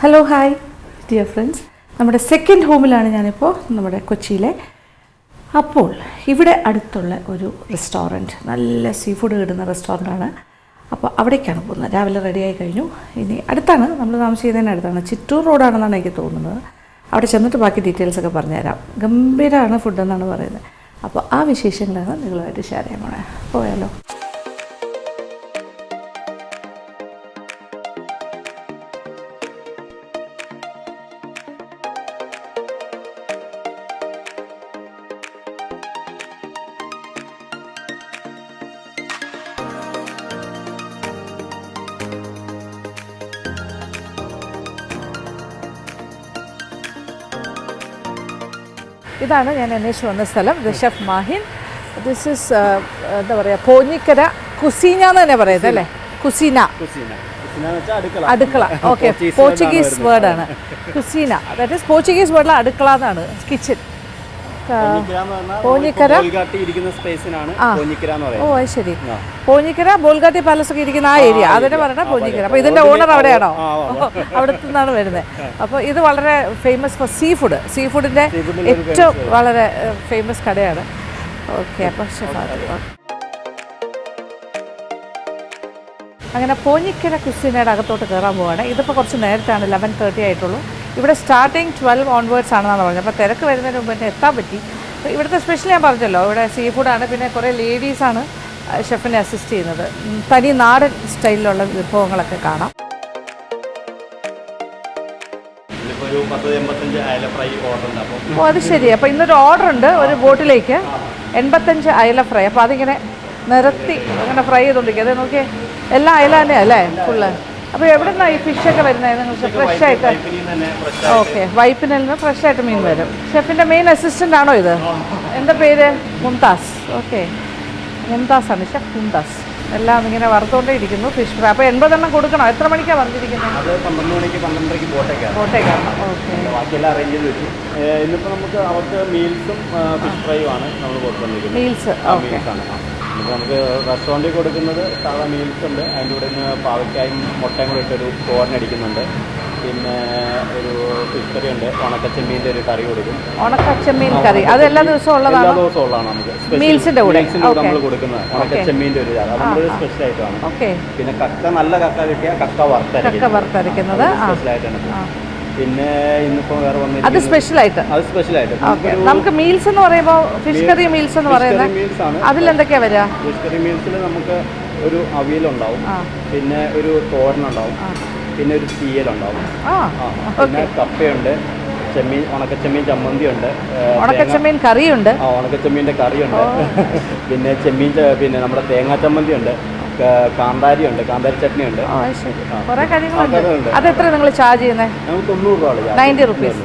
Hello hi dear friends, നമ്മുടെ second ഹോമിലാണ് ഞാനിപ്പോൾ, നമ്മുടെ കൊച്ചിയിലെ. അപ്പോൾ ഇവിടെ അടുത്തുള്ള ഒരു റെസ്റ്റോറൻറ്റ്, നല്ല സീ ഫുഡ് കിട്ടുന്ന റെസ്റ്റോറൻ്റാണ്. അപ്പോൾ അവിടേക്കാണ് പോകുന്നത്. രാവിലെ റെഡിയായി കഴിഞ്ഞു. ഇനി അടുത്താണ്, നമ്മൾ താമസിക്കുന്നതിന് അടുത്താണ്, ചിറ്റൂർ റോഡാണെന്നാണ് എനിക്ക് തോന്നുന്നത്. അവിടെ ചെന്നിട്ട് ബാക്കി ഡീറ്റെയിൽസൊക്കെ പറഞ്ഞുതരാം. ഗംഭീരമാണ് ഫുഡെന്നാണ് പറയുന്നത്. അപ്പോൾ ആ വിശേഷങ്ങളാണ് നിങ്ങളുമായിട്ട് ഷെയർ ചെയ്യാൻ പോണേ. പോയാലോ? ഇതാണ് ഞാൻ അന്വേഷിച്ച് വന്ന സ്ഥലം, the chef Mahin. This is എന്താ പറയുക, പോഞ്ഞിക്കര കുസീന എന്ന് തന്നെ പറയുന്നത് അല്ലേ? കുസീന, അടുക്കള. ഓക്കെ, പോർച്ചുഗീസ് വേർഡാണ് കുസീന. ദാറ്റ് ഈസ് പോർച്ചുഗീസ് വേർഡിലെ അടുക്കള എന്നാണ്, കിച്ചൺ. പോഞ്ഞിക്കര. ഓ അത് ശരി, പോഞ്ഞിക്കര ബോൾഗാട്ടി പാലസ് ഒക്കെ ഇരിക്കുന്ന ആ ഏരിയ, അതിനെ പറയണ പോഞ്ഞിക്കര. അപ്പോൾ ഇതിൻ്റെ ഓണർ അവിടെയാണോ? അവിടെ നിന്നാണ് വരുന്നത്. അപ്പോൾ ഇത് വളരെ famous for sea food, sea ഫുഡിൻ്റെ ഏറ്റവും വളരെ ഫേമസ് കടയാണ്. ഓക്കെ, അപ്പോൾ അങ്ങനെ പോഞ്ഞിക്കര കുസീനയുടെ അകത്തോട്ട് കയറാൻ പോവുകയാണ്. ഇതിപ്പോൾ കുറച്ച് നേരത്താണ്, 11:30 ആയിട്ടുള്ളൂ. ഇവിടെ സ്റ്റാർട്ടിങ് 12 ഓൺവേർഡ്സ് ആണെന്നാണ് പറഞ്ഞത്. അപ്പോൾ തിരക്ക് വരുന്നതിന് മുമ്പ് തന്നെ എത്താൻ പറ്റി. ഇവിടുത്തെ സ്പെഷ്യൽ ഞാൻ പറഞ്ഞല്ലോ, ഇവിടെ സീ ഫുഡാണ്. പിന്നെ കുറേ ലേഡീസാണ് ഷെഫിനെ അസിസ്റ്റ് ചെയ്യുന്നത്. തനി നാടൻ സ്റ്റൈലിലുള്ള വിഭവങ്ങളൊക്കെ കാണാം. ഓ അത് ശരി. അപ്പോൾ ഇന്നൊരു ഓർഡർ ഉണ്ട്, ഒരു ബോട്ടിലേക്ക് 85 അയല ഫ്രൈ. അപ്പോൾ അതിങ്ങനെ നിരത്തി അങ്ങനെ ഫ്രൈ ചെയ്തുകൊണ്ടിരിക്കുക. അത് നോക്കിയേ, എല്ലാം അയല തന്നെയാണ് അല്ലേ ഫുള്ള്? അപ്പോൾ എവിടെ നിന്നാണ് ഈ ഫിഷൊക്കെ വരുന്നത്? നിങ്ങൾ ഫ്രഷ് ആയിട്ട്? ഓക്കെ, വൈപ്പിനിൽ നിന്ന് ഫ്രഷ് ആയിട്ട് മീൻ വരും. ഷെഫിൻ്റെ മെയിൻ അസിസ്റ്റൻ്റ് ആണോ ഇത്? എൻ്റെ പേര് മുംതാസ്. ഓക്കെ, മുംതാസാണ് ഷെഫ്, മുംതാസ്. എല്ലാം ഇങ്ങനെ വറുത്തോണ്ടേ ഇരിക്കുന്നു ഫിഷ് ഫ്രൈ. അപ്പോൾ 80 എണ്ണം കൊടുക്കണോ? എത്ര മണിക്കാണ് പറഞ്ഞിരിക്കുന്നത്? 12 ബോട്ടേക്കാണ്. ഓക്കെ, ഇന്നിപ്പോൾ നമുക്ക് അവർക്ക് മീൽസും ഫിഷ് ഫ്രൈയും ആണ് നമ്മൾ കൊടുക്കുന്നത്. മീൽസ്. ഓക്കെ, അപ്പോൾ നമുക്ക് റെസ്റ്റോറൻറ്റിൽ കൊടുക്കുന്നത് സാധാ മീൽസ് ഉണ്ട്. അതിൻ്റെ കൂടെ നിന്ന് പാവയ്ക്കായും മുട്ടയും കൂടെ ഇട്ടൊരു തോരൻ അടിക്കുന്നുണ്ട്. പിന്നെ ഒരു ഫിഷ് കറി ഉണ്ട്, ഉണക്കച്ചെമ്മീൻ്റെ ഒരു കറി കൊടുക്കും. ഉണക്കച്ചെമ്മീൻ കറി അത് എല്ലാ ദിവസവും ഉള്ളതാണ്? എല്ലാ ദിവസവും ഉള്ളതാണ് നമുക്ക്. മീൽസിൻ്റെ കൂടെ നമ്മൾ കൊടുക്കുന്നത് ഉണക്കച്ചെമ്മീൻ്റെ ഒരു അത് നമ്മുടെ സ്പെഷ്യൽ ആയിട്ടാണ്. ഓക്കെ, പിന്നെ നല്ല കക്ക കിട്ടിയ കക്ക വറുത്തരയ്ക്കുന്നത് സ്പെഷ്യലായിട്ടാണ്. പിന്നെ ഇന്നിപ്പോൾ വേറെ വന്നിട്ട് അത് സ്പെഷ്യലായിട്ട് നമുക്ക് മീൽസ് എന്ന് പറയുമ്പോൾ ഫിഷ് കറി മീൽസ് എന്ന് പറയുന്നത് മീൽസ് ആണ്. അതിലെന്തൊക്കെയാണ് വരിക? ഫിഷ് കറി മീൽസിൽ നമുക്ക് ഒരു അവിയലുണ്ടാവും, പിന്നെ ഒരു തോരനുണ്ടാവും, പിന്നെ ഒരു തീയലുണ്ടാവും, പിന്നെ കപ്പയുണ്ട്, ചെമ്മീൻ ഉണക്കച്ചെമ്മീൻ ചമ്മന്തി ഉണ്ട്, ഉണക്കച്ചെമ്മീൻ കറിയുണ്ട്, ഉണക്കച്ചെമ്മീൻ്റെ കറിയുണ്ട്, പിന്നെ പിന്നെ നമ്മുടെ തേങ്ങാ ചമ്മന്തി ഉണ്ട്, കാന്താരി ഉണ്ട്, കാന്താരി ചട്നി ഉണ്ട്. കുറേ കാര്യങ്ങളുണ്ട്. അതെത്ര നിങ്ങൾ ചാർജ് ചെയ്യുന്നത്? നമുക്ക് 90 രൂപ, 90 റുപ്പീസ്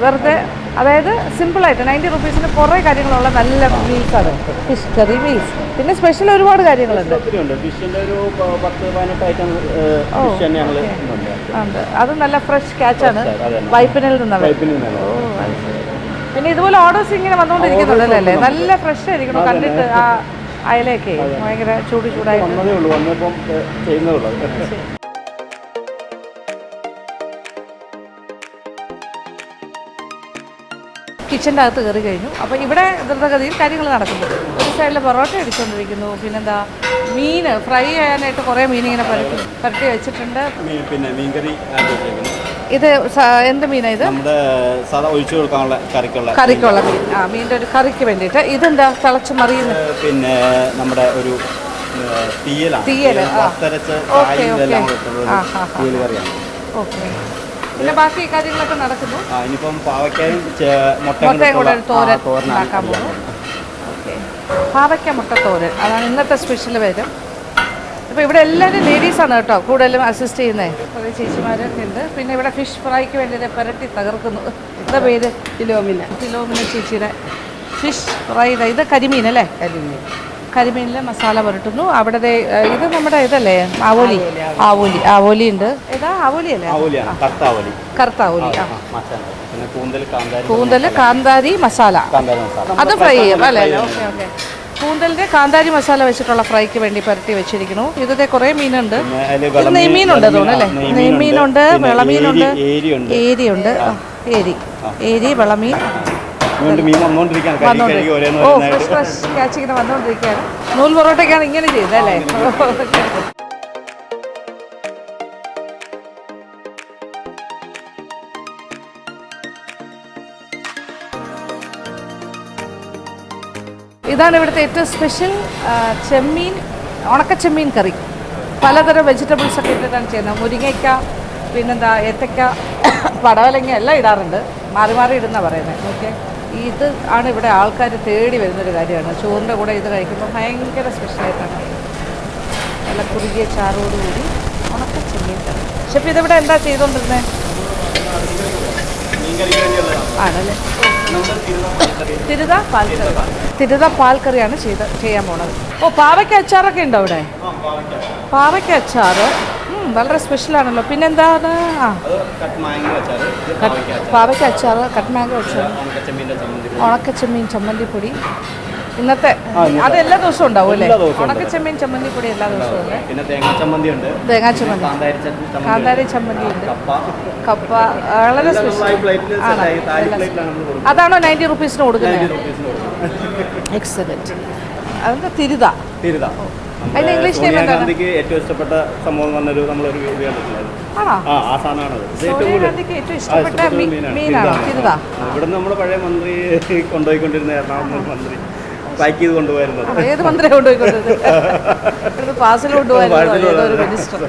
വെറുതെ. അതായത് സിമ്പിളായിട്ട് 90 റുപ്പീസിന് കുറേ കാര്യങ്ങളുള്ള നല്ല മീൽസാണ് ഫിഷ് കറി മീൽസ്. പിന്നെ സ്പെഷ്യൽ ഒരുപാട് കാര്യങ്ങളുണ്ട്. ഫിഷിൻ്റെ ഒരു 10-18 ഐറ്റം ഫിഷ് തന്നെ ഞങ്ങൾ ഉണ്ട്. അത് നല്ല ഫ്രഷ് ക്യാച്ചാണ്, വൈപ്പിനിൽ നിന്നാണ്. പിന്നെ ഇതുപോലെ ഓർഡേഴ്സ് ഇങ്ങനെ വന്നുകൊണ്ടിരിക്കുന്നുണ്ടല്ലോ അല്ലേ? നല്ല ഫ്രഷ് ആയിരിക്കണം കണ്ടിട്ട്. ആ അയലയൊക്കെ ഭയങ്കര ചൂടായി. കിച്ചൻ്റെ അകത്ത് കയറി കഴിഞ്ഞു. അപ്പോൾ ഇവിടെ ദ്രുതഗതിയിൽ കാര്യങ്ങൾ നടക്കുന്നു. ഒരു സൈഡിൽ പൊറോട്ട അടിച്ചുകൊണ്ടിരിക്കുന്നു. പിന്നെന്താ, മീൻ ഫ്രൈ ചെയ്യാനായിട്ട് കുറേ മീൻ ഇങ്ങനെ പരട്ടി വെച്ചിട്ടുണ്ട്. പിന്നെ മീൻകറി. ഇത് എന്ത് മീനാണ് ഇത്? കറിക്കുള്ള മീൻ. മീനിൻ്റെ ഒരു കറിക്ക് വേണ്ടിയിട്ട്. ഇതെന്താ തിളച്ച് മറിയുന്നത്? പിന്നെ നമ്മുടെ ഒരു തീയൽ. ഓക്കെ, പിന്നെ ബാക്കി കാര്യങ്ങളൊക്കെ നടക്കുന്നു. ഇനിയിപ്പം പാവയ്ക്കായും മുട്ടയും കൂടെ തോരൻ ഉണ്ടാക്കാൻ പോകുന്നു. ഓക്കെ, പാവയ്ക്ക മുട്ട തോരൻ, അതാണ് ഇന്നത്തെ സ്പെഷ്യൽ വരും. അപ്പോൾ ഇവിടെ എല്ലാവരും ലേഡീസാണ് കേട്ടോ കൂടുതലും അസിസ്റ്റ് ചെയ്യുന്നത്. കുറേ ചേച്ചിമാരൊക്കെ ഉണ്ട്. പിന്നെ ഇവിടെ ഫിഷ് ഫ്രൈക്ക് വേണ്ടി പുരട്ടി തകർക്കുന്നു. എന്താ പേര്? ഫിലോമിന ചേച്ചിയുടെ ഫിഷ് ഫ്രൈഡ്. ഇത് കരിമീൻ അല്ലേ? കരിമീനിൽ മസാല പുരട്ടുന്നു. അവിടെ ഇത് നമ്മുടെ ഇതല്ലേ, ആവോലി ഉണ്ട്. ഏതാ ആവോലി അല്ലേ? കറുത്താവോലി. കൂന്തൽ കാന്താരി മസാല അത് ഫ്രൈ ചെയ്യും അല്ലേ? ഓക്കെ. കൂന്തലിൻ്റെ കാന്താരി മസാല വെച്ചിട്ടുള്ള ഫ്രൈക്ക് വേണ്ടി പുരട്ടി വെച്ചിരിക്കുന്നു. ഇതിൻ്റെ കുറേ മീനുണ്ട്. നെയ്മീനുണ്ട് തോന്നുന്നു അല്ലേ? നെയ്മീനുണ്ട്, വിളമീനുണ്ട്, ഏരിയുണ്ട്. ഏരി വിളമീൻ ഓ ഫ്രഷ് ഫ്രഷ് ക്യാച്ച് ഇങ്ങനെ വന്നുകൊണ്ടിരിക്കുകയാണ്. നൂൽ പൊറോട്ടയ്ക്കാണ് ഇങ്ങനെ ചെയ്യുന്നത് അല്ലേ? ഇതാണ് ഇവിടുത്തെ ഏറ്റവും സ്പെഷ്യൽ ചെമ്മീൻ, ഉണക്കച്ചെമ്മീൻ കറി. പലതരം വെജിറ്റബിൾസ് ഒക്കെ ഇട്ടിട്ടാണ് ചെയ്യുന്നത്. മുരിങ്ങയ്ക്ക, പിന്നെന്താ ഏത്തക്ക, പടവലങ്ങ എല്ലാം ഇടാറുണ്ട്. മാറി മാറി ഇടുന്ന പറയുന്നത്. ഓക്കെ, ഇത് ആണ് ഇവിടെ ആൾക്കാർ തേടി വരുന്നൊരു കാര്യമാണ്. ചോറിൻ്റെ കൂടെ ഇത് കഴിക്കുമ്പോൾ ഭയങ്കര സ്പെഷ്യലായിട്ടാണ്. നല്ല കുറുകിയ ചാറോടുകൂടി ഉണക്കച്ചെമ്മീൻ കറി. ഷെഫ് ഇതിവിടെ എന്താ ചെയ്തുകൊണ്ടിരുന്നത്? ആണല്ലേ? തിരുത പാൽക്കറിയാണ് ചെയ്യാൻ പോണത്. ഓ, പാവയ്ക്ക അച്ചാറൊക്കെ ഉണ്ടോ അവിടെ? പാവയ്ക്ക അച്ചാറ് വളരെ സ്പെഷ്യലാണല്ലോ. പിന്നെന്താണ്? പാവയ്ക്ക അച്ചാറ്, കട്ട് മാംഗോ അച്ചാറ്, ഉണക്കച്ചെമ്മീൻ ചമ്മന്തിപ്പൊടി. ഇന്നത്തെ അത് എല്ലാ ദിവസവും ഉണ്ടാവും അല്ലേ? ഉണക്കച്ചെമ്മീൻ ചമ്മന്തിപ്പൊടി എല്ലാ ദിവസവും ഉണ്ട്. പിന്നെ തേങ്ങാച്ചമ്മന്തി ഉണ്ട്, കാന്താരി ചമ്മന്തി ഉണ്ട്, കപ്പ. വളരെ സ്പെഷ്യൽ. അതാണോ 90 റുപ്പീസിന് കൊടുക്കുന്നത്? എക്സലന്റ്. അതിന്റെ തിരുത. അതിന്റെ ഇംഗ്ലീഷ് നെയിം എന്താണ്? ഏറ്റവും ഇഷ്ടപ്പെട്ട സംഭവം വന്നൊരു നമ്മളൊരു വീഡിയോ ആണോ? ആ സാധനമാണത്. സോണിയാഗാന്ധിക്ക് ഏറ്റവും ഇഷ്ടപ്പെട്ട മീനാണോ തിരുത? ഇവിടെ നമ്മുടെ പഴയ മന്ത്രി കൊണ്ടുപോയിക്കൊണ്ടിരുന്ന എറണാകുളം മന്ത്രി പാക്ക് ചെയ്ത് കൊണ്ടുപോയിരുന്നത്. ഏത് മന്ത്രി കൊണ്ടുപോയിക്കൊണ്ടിരുന്നത്? പാർസൽ കൊണ്ടുപോകാൻ മിനിസ്റ്റർ.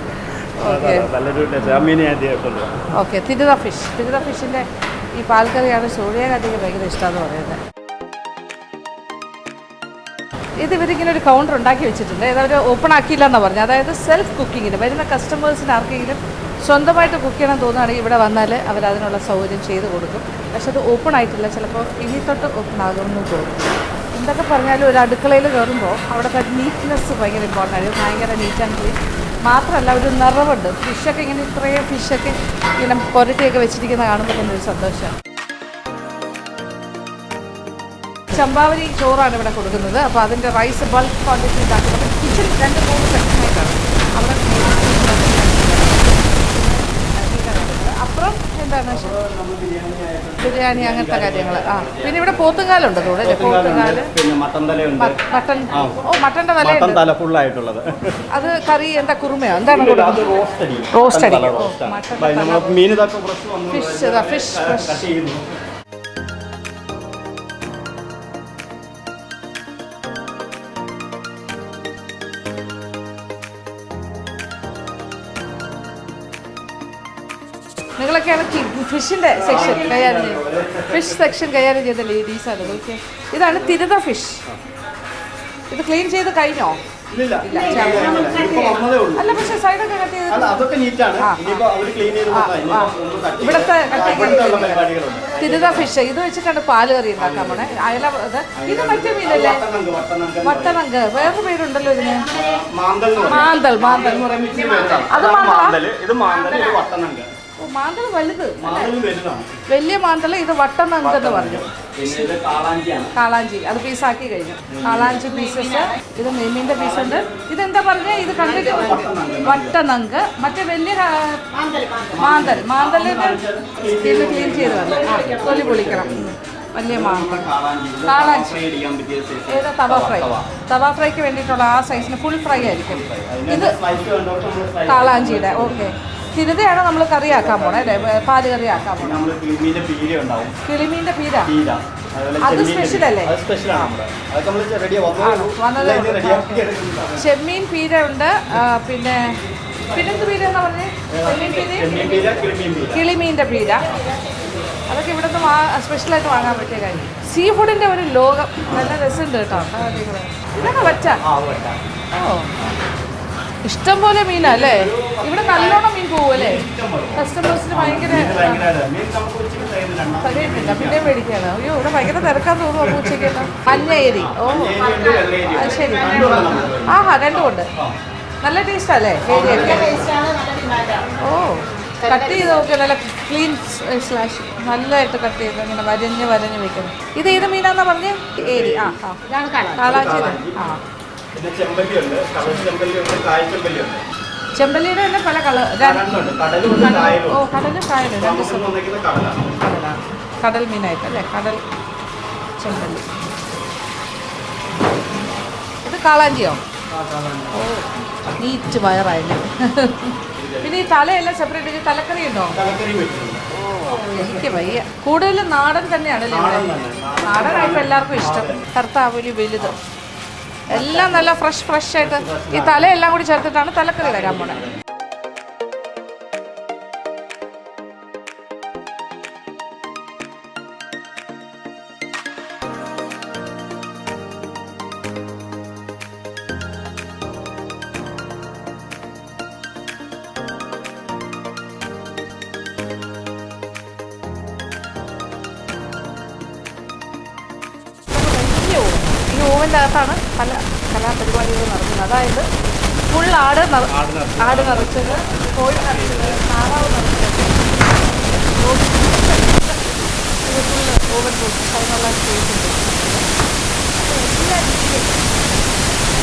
ഓക്കെ, തിരുത ഫിഷ്. തിരുത ഫിഷിന്റെ ഈ പാൽക്കറിയാണ് സോണിയാഗാന്ധിക്ക് ഭയങ്കര ഇഷ്ടമെന്ന് പറയുന്നത്. ഇത് ഇവരിങ്ങനെ ഒരു കൗണ്ടർ ഉണ്ടാക്കി വെച്ചിട്ടുണ്ട്. ഇത് അവർ ഓപ്പൺ ആക്കിയില്ല എന്നാണ് പറഞ്ഞത്. അതായത് സെൽഫ് കുക്കിങ്ങിന് വരുന്ന കസ്റ്റമേഴ്സിന് ആർക്കെങ്കിലും സ്വന്തമായിട്ട് കുക്ക് ചെയ്യണം തോന്നുകയാണെങ്കിൽ ഇവിടെ വന്നാൽ അവരതിനുള്ള സൗകര്യം ചെയ്ത് കൊടുക്കും. പക്ഷെ അത് ഓപ്പൺ ആയിട്ടില്ല. ചിലപ്പോൾ ഇനി തൊട്ട് ഓപ്പൺ ആകുമെന്ന് തോന്നും. എന്തൊക്കെ പറഞ്ഞാലും ഒരു അടുക്കളയിൽ കയറുമ്പോൾ അവിടുത്തെ നീറ്റ്നെസ് ഭയങ്കര ഇമ്പോർട്ടൻ്റ് ആണ്. ഭയങ്കര നീറ്റ് ആൻഡ് ക്ലീൻ മാത്രമല്ല, ഒരു നിറവുണ്ട്. ഫിഷൊക്കെ ഇങ്ങനെ ഇത്രയും ഫിഷൊക്കെ ഇങ്ങനെ പുരട്ടിയൊക്കെ വെച്ചിരിക്കുന്ന കാണുമ്പോൾ തന്നെ ഒരു സന്തോഷമാണ്. ചമ്പാവരി ചോറാണ് ഇവിടെ കൊടുക്കുന്നത്. അപ്പോൾ അതിൻ്റെ റൈസ് ബൾക്ക് ക്വാണ്ടിറ്റി ഉണ്ടാക്കുന്നത് കിച്ചൺ 2-3 സെക്ഷനായിട്ടാണ്. അവിടെ അപ്പുറം എന്താണ് ബിരിയാണി അങ്ങനത്തെ കാര്യങ്ങൾ. പിന്നെ ഇവിടെ പോത്തുങ്കാലുണ്ട് തോടെ. പോത്തുങ്കാല്, മട്ടൻ. ഓ, മട്ടൻ്റെ തല ഫുള്ളായിട്ടുള്ളത്. അത് കറി എന്താ കുറുമയോ എന്താണ്? റോസ്റ്റഡി. Fish fresh. നിങ്ങളൊക്കെയാണ് ഫിഷിൻ്റെ സെക്ഷൻ കൈകാര്യം ചെയ്യുന്നത്. ഫിഷ് സെക്ഷൻ കൈകാര്യം ചെയ്ത ലേഡീസാണ്. ഓക്കെ, ഇതാണ് തിരുത ഫിഷ്. ഇത് ക്ലീൻ ചെയ്ത് കഴിഞ്ഞോ? അല്ല, പക്ഷേ സൈഡൊക്കെ കട്ട് ചെയ്ത് ഇവിടുത്തെ തിരുത ഫിഷ് ഇത് വെച്ചിട്ടാണ് പാല് കറി ഉണ്ടാക്കാൻ പോണേ. അയല ഇത് മറ്റേ മീനല്ലേ? വട്ടനങ്ക്. വേറൊരു പേരുണ്ടല്ലോ ഇതിന്. മാന്തൽ. അത് മാന്തൽ വലുത്, വലിയ മാന്തൽ. ഇത് വട്ടനങ്ക് എന്ന് പറഞ്ഞു. കാളാഞ്ചി. അത് പീസാക്കി കഴിഞ്ഞു. കാളാഞ്ചി പീസസ്. ഇത് നെയ്മീൻ്റെ പീസുണ്ട്. ഇതെന്താ പറഞ്ഞാൽ ഇത് കണ്ടിട്ട് വട്ടനങ്ക്. മറ്റേ വലിയ മാന്തലിന് ക്ലീൻ ചെയ്ത് വന്നു. തൊലി പൊളിക്കണം. വലിയ മാന്തൽ. കാളാഞ്ചി. ഏതാ? തവ ഫ്രൈക്ക് വേണ്ടിയിട്ടുള്ള ആ സൈസിന് ഫുൾ ഫ്രൈ ആയിരിക്കും. ഇത് കാളാഞ്ചിയുടെ. ഓക്കെ, തിരുതയാണ് നമ്മൾ കറിയാക്കാൻ പോണേ അല്ലേ? പാല് കറിയാക്കാൻ പോണേ. കിളിമീൻ്റെ പീര. അത് സ്പെഷ്യൽ അല്ലേ? ചെമ്മീൻ പീര ഉണ്ട്. പിന്നെന്ത് പീര എന്നാ പറഞ്ഞേ? കിളിമീൻ്റെ പീര. അതൊക്കെ ഇവിടെ നിന്ന് സ്പെഷ്യലായിട്ട് വാങ്ങാൻ പറ്റിയ കാര്യം. സീ ഫുഡിൻ്റെ ഒരു ലോകം. നല്ല രസമുണ്ട് കേട്ടോ. ഇതാണ് വറ്റ. ഓ, ഇഷ്ടം പോലെ മീനല്ലേ ഇവിടെ? നല്ലോണം മീൻ പോവല്ലേ? കസ്റ്റമേഴ്സിന് ഭയങ്കര തികയുന്നില്ല. പിന്നെ മേടിക്കാണ്. അയ്യോ, ഇവിടെ ഭയങ്കര തിരക്കാൻ തോന്നുന്നു ഉച്ചയ്ക്ക്. മഞ്ഞേരി. ഓ, അത് ശരി. ആഹാ, രണ്ടും ഉണ്ട്. നല്ല ടേസ്റ്റ് അല്ലേ? ഓ, കട്ട് ചെയ്ത് നോക്കിയാൽ നല്ല ക്ലീൻ സ്ലാഷ് നല്ലതായിട്ട് കട്ട് ചെയ്ത് ഇങ്ങനെ വരഞ്ഞ് വെക്കുന്നു. ഇത് ഏത് മീനാന്നാ പറഞ്ഞ്? ഏരി. ആ ആ കാളാഞ്ചി. ആ ചെമ്പല്ലിയുടെ തന്നെ പല കളർ. ഓ കടലും കായലും രണ്ട് കടലാണ്. കടൽ മീനായിട്ട് അല്ലേ? കടൽ ചെമ്പല്ലി. ഇത് കാളാഞ്ചിയോ? ഓ നീറ്റ് വയറായില്ലേ. പിന്നെ ഈ തലയെല്ലാം സെപ്പറേറ്റ് ചെയ്ത് തലക്കറി ഉണ്ടോ? എനിക്ക് വയ്യ. കൂടുതലും നാടൻ തന്നെയാണല്ലേ ഇവിടെ? നാടനായിട്ട് എല്ലാവർക്കും ഇഷ്ടം. കറുത്താവലി വലുത് എല്ലാം നല്ല ഫ്രഷ് ആയിട്ട് ഈ തലയെല്ലാം കൂടി ചേർത്തിട്ടാണ് തലക്കറി വരാൻ പോണേ. ഈ ഓവൻ്റെ അകത്താണ് പല കലാപരിപാടികൾ നടക്കുന്നത്. അതായത് ഫുൾ ആട് നിറച്ചത്, കോഴി നിറച്ചത്, താറാവ് നിറച്ചത്, ഫുൾ ഓവൻ അതിനുള്ള സ്പേസ് ഉണ്ട്. അപ്പോൾ എല്ലാ രീതിയിലും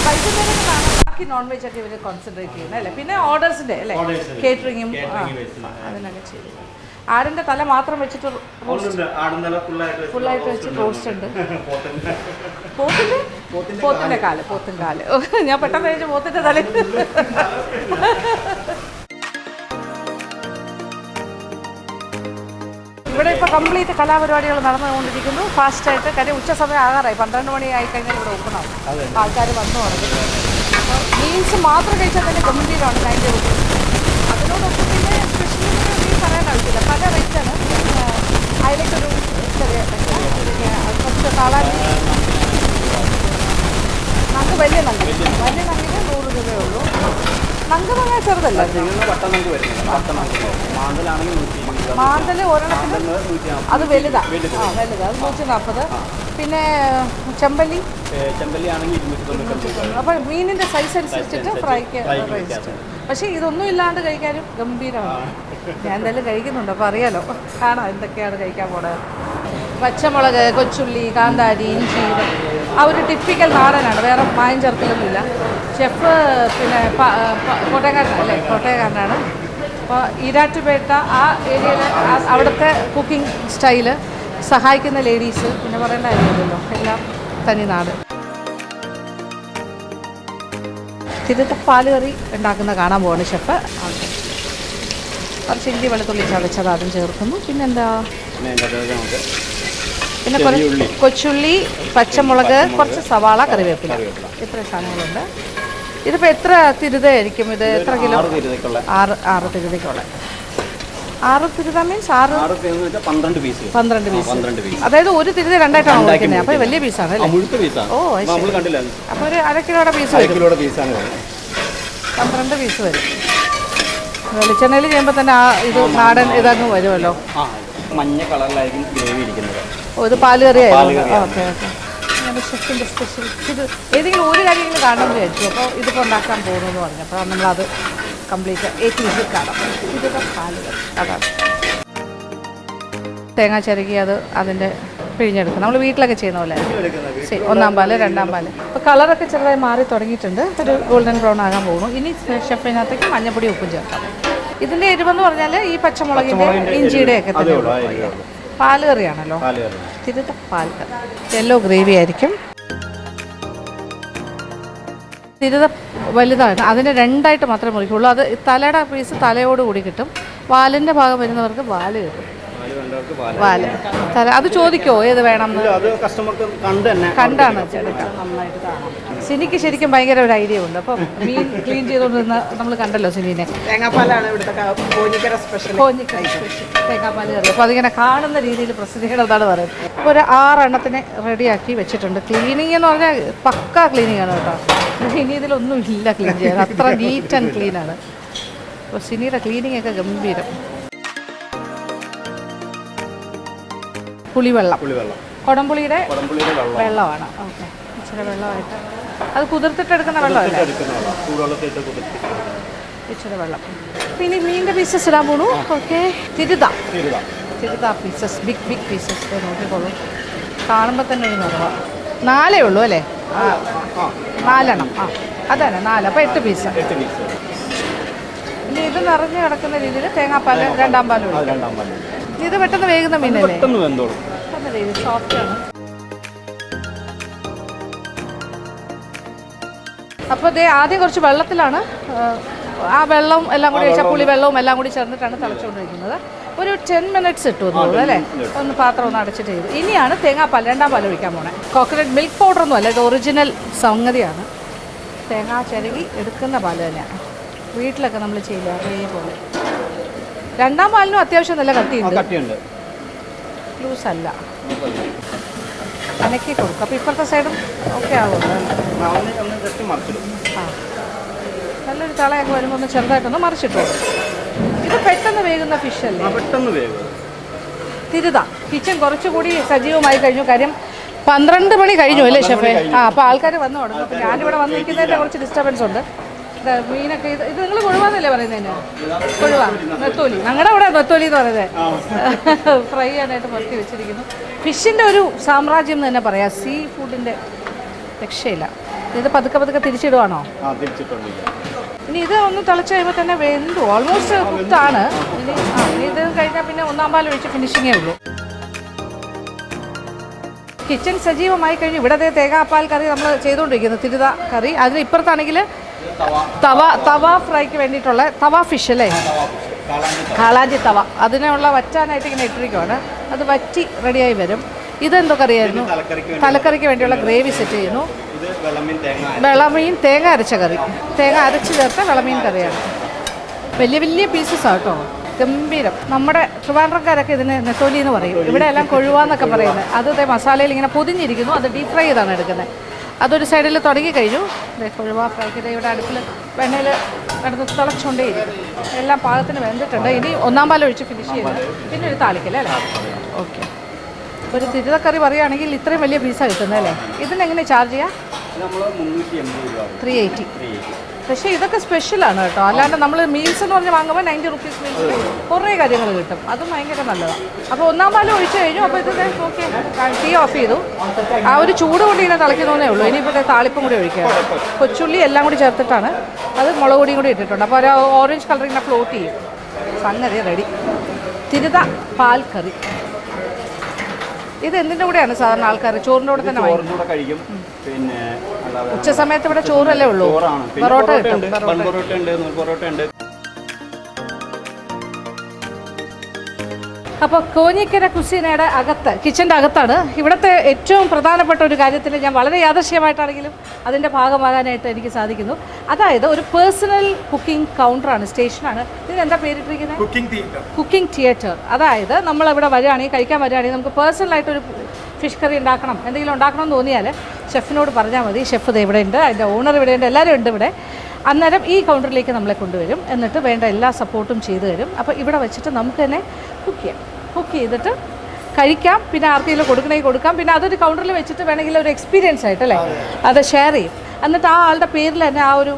വൈകുന്നേരങ്ങളാണ് ബാക്കി നോൺ വെജ് ഒക്കെ ഇവർ കോൺസെൻട്രേറ്റ് ചെയ്യുന്നത് അല്ലേ? പിന്നെ ഓർഡേഴ്സിൻ്റെ അല്ലേ? കേറ്ററിങ്ങും അതിനൊക്കെ ചെയ്തു. ആടിൻ്റെ തല മാത്രം വെച്ചിട്ട് ഫുള്ളായിട്ട് വെച്ച് റോസ്റ്റ് ഉണ്ട്. പോത്തിൻ്റെ കാല്. ഞാൻ പെട്ടെന്ന് കഴിച്ചു പോത്തിൻ്റെ തല. ഇവിടെ ഇപ്പോൾ കംപ്ലീറ്റ് കലാപരിപാടികൾ നടന്നുകൊണ്ടിരിക്കുന്നു ഫാസ്റ്റായിട്ട്. കാര്യം ഉച്ച സമയം ആകാറായി. 12 മണി ആയി കഴിഞ്ഞാൽ ഇവിടെ ഓപ്പൺ ആവും. ആൾക്കാർ വന്നു തുടങ്ങി. അപ്പോൾ മീൽസ് മാത്രം കഴിച്ചാൽ തന്നെ ഗംഭീരമാണ് 90 റുപ്പീസ്. അതിനോടൊപ്പം പിന്നെ സ്പെഷ്യൽ പറയാൻ ആവശ്യമില്ല. പല റേറ്റാണ്. അതിലേക്കൊരു ചെറിയ കുറച്ച് കാളാഞ്ചി നങ്ക് വലിയ നങ്കിന് 100 രൂപയേ ഉള്ളൂ. നങ്ക് പറഞ്ഞാൽ ചെറുതല്ല. മാന്തൽ ഒരെണ്ണത്തിന് അത് വലുതാണ്. അത് 140. പിന്നെ ചെമ്പല്ലി അപ്പോൾ മീനിൻ്റെ സൈസ് അനുസരിച്ചിട്ട് ഫ്രൈക്ക് റേസ്റ്റ്. പക്ഷേ ഇതൊന്നും ഇല്ലാണ്ട് കഴിക്കാനും ഗംഭീരമാണ്. ഞാൻ എന്തായാലും കഴിക്കുന്നുണ്ട്, അപ്പോൾ അറിയാലോ. കാണാം എന്തൊക്കെയാണ് കഴിക്കാൻ പോണത്. പച്ചമുളക്, കൊച്ചുള്ളി, കാന്താരി, ഇഞ്ചി, ആ ഒരു ടിപ്പിക്കൽ നാടനാണ്. വേറെ മായം ചേർക്കലൊന്നുമില്ല. ഷെഫ് പിന്നെ കോട്ടയക്കാരനല്ലേ? കോട്ടയക്കാരനാണ്. അപ്പോൾ ഈരാറ്റുപേട്ട ആ ഏരിയയിൽ അവിടുത്തെ കുക്കിംഗ് സ്റ്റൈല് സഹായിക്കുന്ന ലേഡീസ് പിന്നെ പറയേണ്ട കാര്യമില്ലല്ലോ. എല്ലാം തനി നാട്. തിരുത്തപ്പാൽ കറി ഉണ്ടാക്കുന്ന കാണാൻ പോവാണ് ഷെഫ്. കുറച്ച് ഇഞ്ചി വെളുത്തുള്ളി ചതച്ചത് അതും ചേർക്കുന്നു. പിന്നെന്താ? പിന്നെ കുറച്ച് കൊച്ചുള്ളി, പച്ചമുളക്, കുറച്ച് സവാള, കറിവേപ്പില, ഇത്രയും സാധനങ്ങളുണ്ട്. ഇതിപ്പോൾ എത്ര തിരുതയായിരിക്കും? ഇത് എത്ര കിലോ? 6 തിരുതയ്ക്കുള്ള. 6 തിരുത മീൻസ് 12 പീസ്. അതായത് ഒരു തിരുത രണ്ടായിട്ടാണ് കൊടുക്കുന്നത്. അപ്പോൾ വലിയ പീസാണ് അല്ലേ? ഓ അപ്പോൾ ഒരു 1/2 കിലോയുടെ പീസ് വരും. 12 പീസ് വരും. വെളിച്ചെണ്ണയിൽ ചെയ്യുമ്പോൾ തന്നെ ആ ഇത് നാടൻ ഇതങ്ങ് വരുമല്ലോ. മഞ്ഞ കളറിലായിരിക്കും ഗ്രേവി ഇരിക്കുന്നത്. ഓ ഇത് പാല് കറിയായിരുന്നു. ഓക്കെ. ഷെഫിൻ്റെ സ്പെഷ്യൽ ഇത് ഏതെങ്കിലും ഒരു കാര്യങ്ങൾ കാണണമെന്ന് വിചാരിച്ചു. അപ്പോൾ ഇതിപ്പോൾ ഉണ്ടാക്കാൻ പോകുന്നു പറഞ്ഞപ്പോൾ നമ്മളത് കംപ്ലീറ്റ് ഏറ്റ് കാണാം. ഇതൊക്കെ പാല് കറി അതാണ്. തേങ്ങ ചിരകി അതിൻ്റെ പിഴിഞ്ഞെടുക്കും. നമ്മൾ വീട്ടിലൊക്കെ ചെയ്യുന്ന പോലെ. ശരി, 1-ാം പാല്, 2-ാം പാല്. അപ്പോൾ കളറൊക്കെ ചെറുതായി മാറി തുടങ്ങിയിട്ടുണ്ട്. ഒരു ഗോൾഡൻ ബ്രൗൺ ആകാൻ പോകുന്നു. ഇനി ഷെഫിനകത്തേക്ക് മഞ്ഞപ്പൊടി, ഉപ്പും ചേർക്കാം. ഇതിൻ്റെ എരിവെന്ന് പറഞ്ഞാൽ ഈ പച്ചമുളകിൻ്റെ ഇഞ്ചിയുടെയൊക്കെ തന്നെ പാല് കറിയാണല്ലോ. തിരുത്ത പാൽ കറി. യെല്ലോ ഗ്രേവി ആയിരിക്കും. തിരുത വലുതാണ്. അതിന് 2ആയിട്ട് മാത്രമേ മുറിക്കുള്ളൂ. അത് തലയുടെ പീസ് തലയോട് കൂടി കിട്ടും. വാലിൻ്റെ ഭാഗം വരുന്നവർക്ക് വാല് കിട്ടും. വാല് തല അത് ചോദിക്കോ ഏത് വേണമെന്ന്? കണ്ടാണ് എടുക്കാം. നന്നായിട്ട് കാണാം. സിനിക്ക് ശരിക്കും ഭയങ്കര ഒരു ഐഡിയ ഉണ്ട്. അപ്പോൾ മീൻ ക്ലീൻ ചെയ്തുകൊണ്ടിരുന്ന നമ്മൾ കണ്ടല്ലോ സിനിനെ. തേങ്ങാപ്പാലാണ് ഇവിടുത്തെ കോഞ്ഞിക്കര സ്പെഷ്യൽ. തേങ്ങാപ്പാൽ കറി. അപ്പോൾ അതിങ്ങനെ കാണുന്ന രീതിയിൽ പ്രസിദ്ധീകരണത്താണ് പറയുന്നത്. അപ്പോൾ ഒരു 6 എണ്ണത്തിനെ റെഡിയാക്കി വെച്ചിട്ടുണ്ട്. ക്ലീനിങ് എന്ന് പറഞ്ഞാൽ പക്കാ ക്ലീനിങ് ആണ് കേട്ടോ. ഇനി ഇതിലൊന്നും ഇല്ല ക്ലീൻ ചെയ്യാൻ. അത്ര നീറ്റ് ആൻഡ് ക്ലീനാണ്. അപ്പോൾ സിനിയുടെ ക്ലീനിങ് ഒക്കെ ഗംഭീരം. പുളിവെള്ളം, കുടംപുളിയുടെ വെള്ളമാണ്. ഓക്കെ, ഇച്ചിരി വെള്ളമായിട്ട് അത് കുതിർത്തിട്ടെടുക്കുന്ന വെള്ളമല്ലേ? ഇച്ചിരി വെള്ളം. പിന്നെ മീനിൻ്റെ പീസസ് ഇടാൻ പോണു. ഓക്കെ, തിരുത പീസസ്, ബിഗ് പീസസ് നോക്കിക്കോളൂ. കാണുമ്പോൾ തന്നെ ഒരു നിറവാണ്. 4 ഉള്ളൂ അല്ലേ? 4 അതന്നെ 4. അപ്പോൾ 8 പീസ്. ഇനി ഇത് നിറഞ്ഞ് കിടക്കുന്ന രീതിയിൽ തേങ്ങാപ്പാൽ, രണ്ടാം പാലും. ഇത് പെട്ടെന്ന് വേകുന്ന മീനല്ലേ? സോഫ്റ്റാണ്. അപ്പോൾ ഇത് ആദ്യം കുറച്ച് വെള്ളത്തിലാണ് ആ വെള്ളം എല്ലാം കൂടി വെച്ചാൽ പുളി വെള്ളവും എല്ലാം കൂടി ചേർന്നിട്ടാണ് തിളച്ചുകൊണ്ടിരിക്കുന്നത്. ഒരു 10 മിനിറ്റ്സ് ഇട്ടു തോന്നുന്നു അല്ലേ? ഒന്ന് പാത്രം ഒന്ന് അടച്ചിട്ട് ചെയ്തു. ഇനിയാണ് തേങ്ങാപ്പാൽ, രണ്ടാം പാൽ ഒഴിക്കാൻ പോണേ. കോക്കനട്ട് മിൽക്ക് പൗഡറൊന്നും അല്ല, ഇത് ഒറിജിനൽ സംഗതിയാണ്. തേങ്ങാ ചിരകി എടുക്കുന്ന പാൽ തന്നെയാണ്. വീട്ടിലൊക്കെ നമ്മൾ ചെയ്യില്ല അതേപോലെ. രണ്ടാം പാലിനും അത്യാവശ്യം നല്ല കട്ടിയുണ്ട്, ലൂസ് അല്ല. അനക്കി കൊടുക്കും. അപ്പോൾ ഇപ്പുറത്തെ സൈഡും ഓക്കെ ആകുമല്ലോ. നല്ലൊരു തളയൊക്കെ വരുമ്പോൾ ഒന്ന് ചെറുതായിട്ടൊന്ന് മറിച്ചിട്ടു. ഇത് പെട്ടെന്ന് വേകുന്ന ഫിഷ് അല്ലേ? പെട്ടെന്ന് വേകും. തിരുത കിച്ചൺ കുറച്ചുകൂടി സജീവമായി കഴിഞ്ഞു. കാര്യം 12 മണി കഴിഞ്ഞു അല്ലേ ഷെഫേ? അപ്പോൾ ആൾക്കാർ വന്നു തുടങ്ങും. അപ്പോൾ ഞാനിവിടെ വന്ന് നിൽക്കുന്നതിൻ്റെ കുറച്ച് ഡിസ്റ്റർബൻസ് ഉണ്ട്. മീനൊക്കെ ഇത് നിങ്ങൾ കൊഴുവാന്നല്ലേ പറയുന്നതിന്? കൊഴുവ, നെത്തോലി. ഞങ്ങളുടെ അവിടെ നെത്തോലി എന്ന് പറയുന്നത്. ഫ്രൈ ചെയ്യാനായിട്ട് പുറത്തി വെച്ചിരിക്കുന്നു. ഫിഷിൻ്റെ ഒരു സാമ്രാജ്യം എന്ന് തന്നെ പറയാം. സീ ഫുഡിൻ്റെ രക്ഷയില്ല. ഇത് പതുക്കെ തിരിച്ചിടുവാണോ? ഇനി ഇത് ഒന്ന് തിളച്ച് കഴിയുമ്പോൾ തന്നെ വെന്തു, ഓൾമോസ്റ്റ് കുത്താണ്. ഇനി ഇത് കഴിഞ്ഞാൽ പിന്നെ ഒന്നാം പാൽ ഒഴിച്ച് ഫിനിഷിങ്ങേ ഉള്ളൂ. കിച്ചൺ സജീവമായി കഴിഞ്ഞു. ഇവിടെ തേങ്ങാപ്പാൽ കറി നമ്മൾ ചെയ്തുകൊണ്ടിരിക്കുന്നത്, തിരുത കറി. അതിന് ഇപ്പുറത്താണെങ്കിൽ തവ ഫ്രൈക്ക് വേണ്ടിയിട്ടുള്ള തവ ഫിഷ് അല്ലേ? കാളാഞ്ചി തവ. അതിനുള്ള വറ്റാനായിട്ട് ഇങ്ങനെ ഇട്ടിരിക്കുവാണ്. അത് വറ്റി റെഡിയായി വരും. ഇതെന്തോ കറിയായിരുന്നു? തലക്കറിക്ക് വേണ്ടിയുള്ള ഗ്രേവി സെറ്റ് ചെയ്യുന്നു. വെളമീൻ തേങ്ങ അരച്ച കറി, തേങ്ങ അരച്ച് ചേർത്ത വെളമീൻ കറിയാണ്. വലിയ പീസസ് ആട്ടോ, ഗംഭീരം. നമ്മുടെ ട്രിവാൻഡ്രംകാരൊക്കെ ഇതിന് നെത്തോലി എന്ന് പറയും. ഇവിടെ എല്ലാം കൊഴുവാന്നൊക്കെ പറയുന്നത്. അത് മസാലയിൽ ഇങ്ങനെ പൊതിഞ്ഞിരിക്കുന്നു. അത് ഡീപ് ഫ്രൈ ചെയ്താണ് എടുക്കുന്നത്. അതൊരു സൈഡിൽ തുടങ്ങി കഴിഞ്ഞു. കൊഴുവ ഫ്രൈക്ക് ഇവിടെ അടുപ്പിൽ വെണ്ണയിൽ കിടന്ന് തിളച്ചുകൊണ്ടേയിരിക്കും. എല്ലാം പാകത്തിന് വെന്തിട്ടുണ്ട്. ഇനി ഒന്നാം പാൽ ഒഴിച്ച് ഫിനിഷ് ചെയ്ത് പിന്നെ ഒരു താളിക്കല്ലേ അല്ലേ? ഓക്കെ. ഒരു തിരുതക്കറി പറയുകയാണെങ്കിൽ ഇത്രയും വലിയ പീസാണ് കിട്ടുന്നത് അല്ലേ? ഇതിനെങ്ങനെ ചാർജ് ചെയ്യാം? 380. പക്ഷേ ഇതൊക്കെ സ്പെഷ്യലാണ് കേട്ടോ. അല്ലാണ്ട് നമ്മൾ മീൽസ് എന്ന് പറഞ്ഞ് വാങ്ങുമ്പോൾ 90 റുപ്പീസ് മീൽസ് കുറേ കാര്യങ്ങൾ കിട്ടും. അതും ഭയങ്കര നല്ലതാണ്. അപ്പോൾ ഒന്നാം പാലും ഒഴിച്ച് കഴിഞ്ഞു. അപ്പോൾ ഇത് ഓക്കെ, തീ ഓഫ് ചെയ്തു. ആ ഒരു ചൂട് കൊണ്ട് ഇങ്ങനെ തിളയ്ക്കുന്നതേ ഉള്ളൂ. ഇനിയിപ്പോൾ താളിപ്പും കൂടി ഒഴിക്കുക. കൊച്ചുള്ളി എല്ലാം കൂടി ചേർത്തിട്ടാണ്. അത് മുളക് പൊടിയും കൂടി ഇട്ടിട്ടുണ്ട്. അപ്പോൾ ഒരു ഓറഞ്ച് കളർ ഇങ്ങനെ ഫ്ലോട്ട് ചെയ്യും. സംഗതി റെഡി. തിരുത പാൽ കറി. ഇത് എന്തിൻ്റെ കൂടെയാണ് സാധാരണ ആൾക്കാർ? ചോറിൻ്റെ കൂടെ തന്നെ കഴിക്കും. പിന്നെ ഉച്ച സമയത്ത് ഇവിടെ ചോറല്ലേ ഉള്ളൂ? പൊറോട്ട കിട്ടും. അപ്പോൾ കോഞ്ഞിക്കര കുസീനയുടെ അകത്ത്, കിച്ചൻ്റെ അകത്താണ്. ഇവിടുത്തെ ഏറ്റവും പ്രധാനപ്പെട്ട ഒരു കാര്യത്തിൽ ഞാൻ വളരെ യാദൃശ്യമായിട്ടാണെങ്കിലും അതിൻ്റെ ഭാഗമാകാനായിട്ട് എനിക്ക് സാധിക്കുന്നു. അതായത് ഒരു പേഴ്സണൽ കുക്കിംഗ് കൗണ്ടറാണ്, സ്റ്റേഷനാണ്. ഇതിനെന്താ പേരിട്ടിരിക്കുന്നത്? Cooking theatre. അതായത് നമ്മളിവിടെ വരികയാണെങ്കിൽ, കഴിക്കാൻ വരികയാണെങ്കിൽ നമുക്ക് പേഴ്സണലായിട്ടൊരു ഫിഷ് കറി ഉണ്ടാക്കണം, എന്തെങ്കിലും ഉണ്ടാക്കണം എന്ന് തോന്നിയാൽ ഷെഫിനോട് പറഞ്ഞാൽ മതി. ഷെഫ് ഇത് ഇവിടെ ഉണ്ട്, അതിൻ്റെ ഓണർ ഇവിടെ ഉണ്ട്, എല്ലാവരും ഉണ്ട് ഇവിടെ. അന്നേരം ഈ കൗണ്ടറിലേക്ക് നമ്മളെ കൊണ്ടുവരും. എന്നിട്ട് വേണ്ട എല്ലാ സപ്പോർട്ടും ചെയ്തു തരും. അപ്പോൾ ഇവിടെ വെച്ചിട്ട് നമുക്ക് തന്നെ കുക്ക് ചെയ്തിട്ട് കഴിക്കാം. പിന്നെ ആർക്കെങ്കിലും കൊടുക്കണമെങ്കിൽ കൊടുക്കാം. പിന്നെ അതൊരു കൗണ്ടറിൽ വെച്ചിട്ട് വേണമെങ്കിൽ ഒരു എക്സ്പീരിയൻസ് ആയിട്ടല്ലേ അത് ഷെയർ ചെയ്യും. എന്നിട്ട് ആ ആളുടെ പേരിൽ തന്നെ ആ ഒരു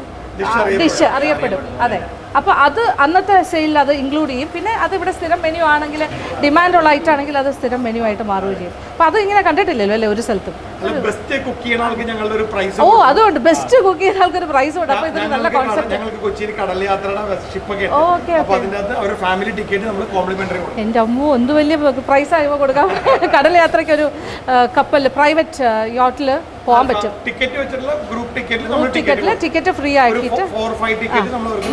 ഡിഷ് അറിയപ്പെടും. അതെ. അപ്പോൾ അത് അന്നത്തെ സെയിലിൽ അത് ഇൻക്ലൂഡ് ചെയ്യും. പിന്നെ അത് ഇവിടെ സ്ഥിരം മെനു ആണെങ്കിൽ, ഡിമാൻഡുള്ള ഐറ്റം ആണെങ്കിൽ അത് സ്ഥിരം മെനു ആയിട്ട് മാറുകയും ചെയ്യും. അപ്പോൾ അത് ഇങ്ങനെ കണ്ടിട്ടില്ലല്ലോ അല്ലേ ഒരു സ്ഥലത്തും? ഓ, അതുകൊണ്ട് ബെസ്റ്റ് കുക്ക് ചെയ്യുന്ന ആൾക്കൊരു പ്രൈസ് ഉണ്ട്. അപ്പോൾ ഇതൊരു നല്ല കോൺസെപ്റ്റ്. എൻ്റെ അമ്മോ, എന്ത് വലിയ പ്രൈസ് ആയുമ്പോൾ കൊടുക്കാം. കടൽ യാത്രയ്ക്ക് ഒരു കപ്പൽ, പ്രൈവറ്റ് യോട്ടിൽ പോകാൻ പറ്റും. ടിക്കറ്റ് ഫ്രീ ആക്കിയിട്ട്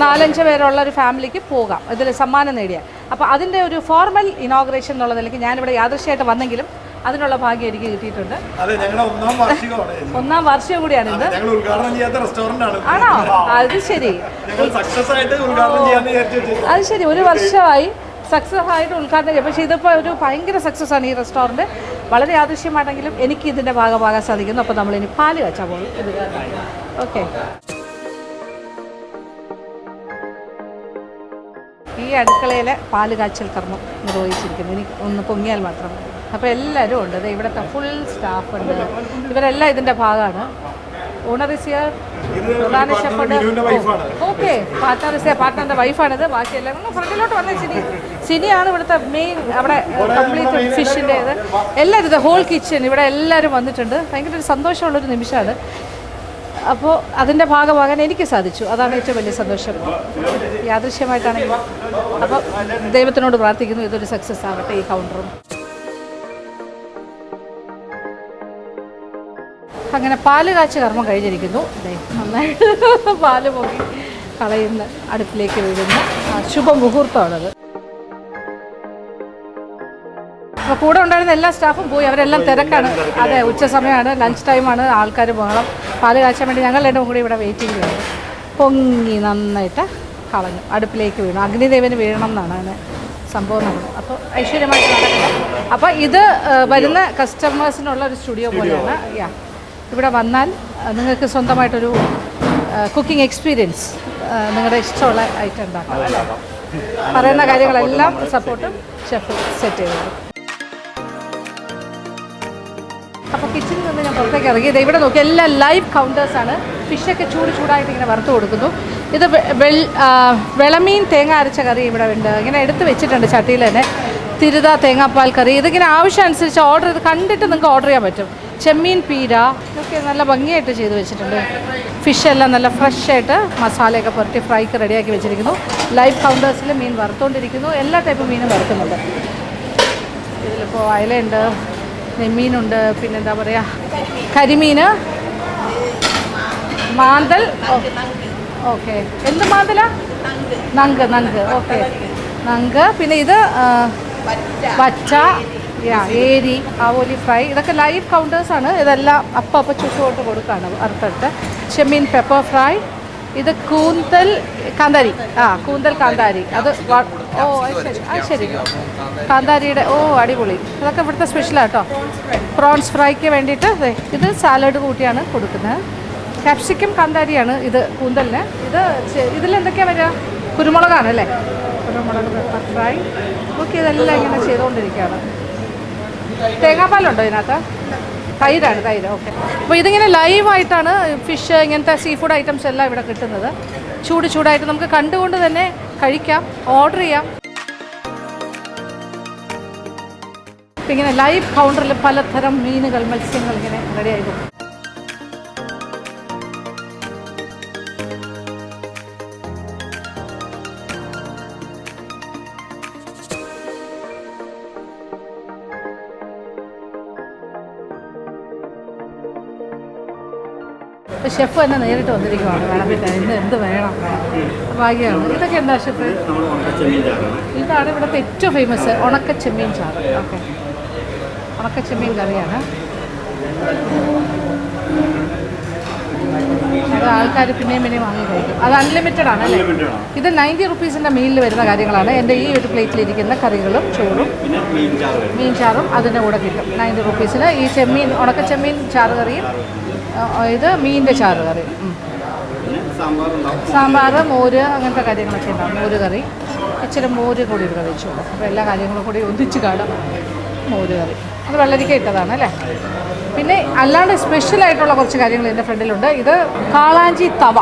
4-5 പേരുള്ള ഒരു ഫാമിലിക്ക് പോകാം. ഇതിൽ സമ്മാനം നേടിയ. അപ്പോൾ അതിൻ്റെ ഒരു ഫോർമൽ ഇനോഗ്രേഷൻ എന്നുള്ള നിലയ്ക്ക് ഞാനിവിടെ യാദൃശ്യമായിട്ട് വന്നെങ്കിലും അതിനുള്ള ഭാഗ്യം എനിക്ക് കിട്ടിയിട്ടുണ്ട്. ഒന്നാം വർഷം കൂടിയാണ് ഇത്. ആണോ? അത് ശരി, അത് ശരി. 1 വർഷമായി സക്സസ് ആയിട്ട് ഉദ്ഘാടനം ചെയ്യും. പക്ഷേ ഇതിപ്പോൾ ഒരു ഭയങ്കര സക്സസ് ആണ് ഈ റെസ്റ്റോറൻറ്റ്. വളരെ ആദൃശ്യമായിട്ടെങ്കിലും എനിക്ക് ഇതിൻ്റെ ഭാഗമാകാൻ സാധിക്കുന്നു. അപ്പോൾ നമ്മളിനി പാല് കാച്ചാൻ പോകും. ഓക്കെ. ഈ അടുക്കളയിലെ പാല് കാച്ചൽ കർമ്മം നിർവഹിച്ചിരിക്കുന്നു. എനിക്ക് ഒന്ന് പൊങ്ങിയാൽ മാത്രം. അപ്പോൾ എല്ലാവരും ഉണ്ട്. ഇവിടുത്തെ ഫുൾ സ്റ്റാഫ് ഉണ്ട്. ഇവരെല്ലാം ഇതിൻ്റെ ഭാഗമാണ്. Owner is here. പ്രധാന ഷെഫുണ്ട്. ഓക്കെ, പാർട്ട്ണറിൻ്റെ വൈഫാണിത്. ബാക്കി എല്ലാം ഫ്രണ്ടിലോട്ട് വന്നേ. സിനിയാണ് ഇവിടുത്തെ മെയിൻ. അവിടെ കംപ്ലീറ്റ് ഫിഷിൻ്റെ ഇത് എല്ലാവരും, ഇത് ഹോൾ കിച്ചൺ, ഇവിടെ എല്ലാവരും വന്നിട്ടുണ്ട്. ഭയങ്കര ഒരു സന്തോഷമുള്ളൊരു നിമിഷമാണ്. അപ്പോൾ അതിൻ്റെ ഭാഗമാകാൻ എനിക്ക് സാധിച്ചു. അതാണ് ഏറ്റവും വലിയ സന്തോഷം, യാദൃശ്യമായിട്ടാണെങ്കിൽ. അപ്പോൾ ദൈവത്തിനോട് പ്രാർത്ഥിക്കുന്നു ഇതൊരു സക്സസ് ആവട്ടെ ഈ കൗണ്ടറും. അങ്ങനെ പാല് കാച്ച് കർമ്മം കഴിഞ്ഞിരിക്കുന്നു. നന്നായിട്ട് പാല് പോയി കളയുന്ന അടുപ്പിലേക്ക് വീഴുന്ന ശുഭമുഹൂർത്തമാണത്. അപ്പോൾ കൂടെ ഉണ്ടായിരുന്ന എല്ലാ സ്റ്റാഫും പോയി. അവരെല്ലാം തിരക്കാണ്. അതെ, ഉച്ച സമയമാണ്, ലഞ്ച് ടൈമാണ്. ആൾക്കാർ ബഹളം. പാല് കാച്ചാൻ വേണ്ടി ഞങ്ങൾ രണ്ടും കൂടി ഇവിടെ വെയിറ്റിംഗ് ചെയ്യുന്നു. പൊങ്ങി നന്നായിട്ട് കളഞ്ഞു, അടുപ്പിലേക്ക് വീണു. അഗ്നിദേവന് വീഴണം എന്നാണ് അതിന് സംഭവം നടന്നത്. അപ്പോൾ ഐശ്വര്യമായിട്ട് നടക്കുന്നത്. അപ്പോൾ ഇത് വരുന്ന കസ്റ്റമേഴ്സിനുള്ള ഒരു സ്റ്റുഡിയോ പോലെയാണ്. ഇവിടെ വന്നാൽ നിങ്ങൾക്ക് സ്വന്തമായിട്ടൊരു കുക്കിംഗ് എക്സ്പീരിയൻസ്, നിങ്ങളുടെ ഇഷ്ടമുള്ള ഐറ്റം ഉണ്ടാക്കാം. പറയുന്ന കാര്യങ്ങളെല്ലാം സപ്പോർട്ടും ഷെഫ് സെറ്റ് ചെയ്തു. അപ്പോൾ കിച്ചണിൽ നിന്ന് ഞാൻ പുറത്തേക്ക് ഇറങ്ങിയത് ഇവിടെ നോക്കി എല്ലാം ലൈവ് കൗണ്ടേഴ്സാണ്. ഫിഷൊക്കെ ചൂടായിട്ട് ഇങ്ങനെ വറുത്ത് കൊടുക്കുന്നു. ഇത് വെളമീൻ തേങ്ങ അരച്ച കറി ഇവിടെ ഉണ്ട്. ഇങ്ങനെ എടുത്ത് വെച്ചിട്ടുണ്ട് ചട്ടിയിൽ തന്നെ. തിരുത തേങ്ങാപ്പാൽ കറി, ഇതിങ്ങനെ ആവശ്യമനുസരിച്ച് ഓർഡർ ചെയ്ത് കണ്ടിട്ട് നിങ്ങൾക്ക് ഓർഡർ ചെയ്യാൻ പറ്റും. ചെമ്മീൻ പീര ഇതൊക്കെ നല്ല ഭംഗിയായിട്ട് ചെയ്ത് വെച്ചിട്ടുണ്ട്. ഫിഷെല്ലാം നല്ല ഫ്രഷായിട്ട് മസാലയൊക്കെ പുരട്ടി ഫ്രൈക്ക് റെഡിയാക്കി വെച്ചിരിക്കുന്നു. ലൈവ് കൗണ്ടേഴ്സിൽ മീൻ വറുത്തുകൊണ്ടിരിക്കുന്നു. എല്ലാ ടൈപ്പ് മീനും വറുക്കുന്നുണ്ട്. ഇതിലിപ്പോൾ അയലയുണ്ട്, നെമ്മീനുണ്ട്, പിന്നെന്താ പറയുക, കരിമീൻ, മാന്തൽ. ഓക്കെ, എന്ത് മാന്തല? നങ്ക്. ഓക്കെ, നങ്ക്. പിന്നെ ഇത് പച്ച, ഏരി, ആവോലി ഫ്രൈ. ഇതൊക്കെ ലൈവ് കൗണ്ടേഴ്സാണ്. ഇതെല്ലാം അപ്പം ചുട്ടുകൊണ്ട് കൊടുക്കുകയാണ് അറുത്തെടുത്ത്. ചെമ്മീൻ പെപ്പർ ഫ്രൈ. ഇത് കൂന്തൽ കാന്താരി. കൂന്തൽ കാന്താരി. അത് ശരി കാന്താരിയുടെ. അടിപൊളി. അതൊക്കെ ഇവിടുത്തെ സ്പെഷ്യലാണ് കേട്ടോ. പ്രോൺസ് ഫ്രൈക്ക് വേണ്ടിയിട്ട് ഇത് സാലഡ് കൂട്ടിയാണ് കൊടുക്കുന്നത്. ക്യാപ്സിക്കം കാന്താരിയാണ് ഇത് കൂന്തലിന്. ഇതിലെന്തൊക്കെയാണ് വരിക? കുരുമുളകാണ് അല്ലേ? കുരുമുളക് പെപ്പർ ഫ്രൈ. ഓക്കെ, ഇതെല്ലാം ഇങ്ങനെ ചെയ്തുകൊണ്ടിരിക്കുകയാണ്. തേങ്ങാപ്പാലുണ്ടോ ഇതിനകത്ത്? തൈര്. ഓക്കെ. അപ്പോൾ ഇതിങ്ങനെ ലൈവായിട്ടാണ് ഫിഷ്, ഇങ്ങനത്തെ സീ ഫുഡ് ഐറ്റംസ് എല്ലാം ഇവിടെ കിട്ടുന്നത്. ചൂടായിട്ട് നമുക്ക് കണ്ടുകൊണ്ട് തന്നെ കഴിക്കാം, ഓർഡർ ചെയ്യാം. ഇപ്പം ഇങ്ങനെ ലൈവ് കൗണ്ടറിൽ പലതരം മീനുകൾ, മത്സ്യങ്ങൾ ഇങ്ങനെ റെഡിയായി പോകും. ഷെഫ് തന്നെ നേരിട്ട് വന്നിരിക്കുവാണ്. ഇന്ന് എന്ത് വേണം, ഭാഗ്യമാണ്. ഇതൊക്കെ എന്താ ഷെഫ്? ഇതാണ് ഇവിടുത്തെ ഏറ്റവും ഫേമസ് ഉണക്കച്ചെമ്മീൻ ചാറ്. ഓക്കെ, ഉണക്കച്ചെമ്മീൻ കറിയാണ്. അത് ആൾക്കാർ പിന്നെയും വാങ്ങി കഴിക്കും. അത് അൺലിമിറ്റഡ് ആണ് അല്ലേ? ഇത് 90 റുപ്പീസിൻ്റെ മീലിൽ വരുന്ന കാര്യങ്ങളാണ്. എൻ്റെ ഈ ഒരു പ്ലേറ്റിലിരിക്കുന്ന കറികളും ചോറും മീൻ ചാറും അതിൻ്റെ കൂടെ കിട്ടും 90 റുപ്പീസിന്. ഈ ഉണക്കച്ചെമ്മീൻ ചാറ് കറിയും ഇത് മീനിൻ്റെ ചാറ് കറി, സാമ്പാർ, മോര്, അങ്ങനത്തെ കാര്യങ്ങളൊക്കെ ഉണ്ടാവും. മോര് കറി, ഇച്ചിരി മോര് കൂടി ഇവിടെ വെച്ചോളൂ. അപ്പോൾ എല്ലാ കാര്യങ്ങളും കൂടി ഒന്നിച്ച് കാണാം. മോര് കറി അത് വെള്ളരിക്ക ഇട്ടതാണ് അല്ലേ? പിന്നെ അല്ലാണ്ട് സ്പെഷ്യലായിട്ടുള്ള കുറച്ച് കാര്യങ്ങൾ എൻ്റെ ഫ്രണ്ടിലുണ്ട്. ഇത് കാളാഞ്ചി തവ,